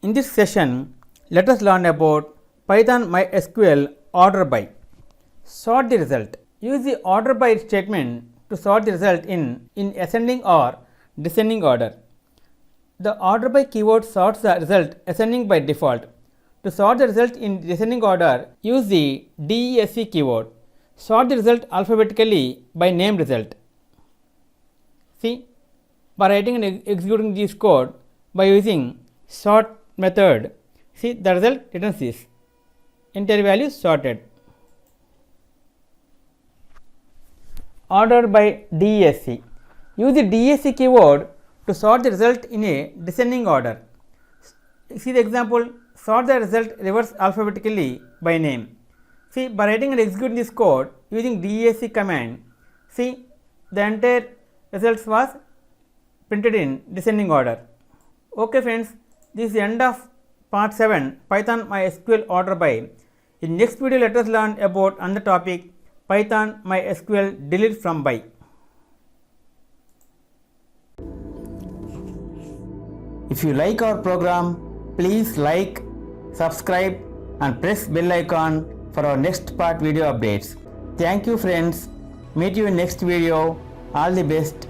In this session, let us learn about Python MySQL OrderBy. Sort the result. Use the OrderBy statement to sort the result in ascending or descending order. The OrderBy keyword sorts the result ascending by default. To sort the result in descending order, use the DESC keyword. Sort the result alphabetically by name result. See, by writing and executing this code by using sort method, see the result returns this. Entire value sorted. Order by DESC. Use the DESC keyword to sort the result in a descending order. See the example, sort the result reverse alphabetically by name. See, by writing and executing this code using DESC command, see the entire results was printed in descending order. Okay friends, this is the end of part 7 Python MySQL OrderBy. In next video, let us learn about another topic Python MySQL delete from by. If you like our program, please like, subscribe and press bell icon for our next part video updates. Thank you friends. Meet you in next video. All the best.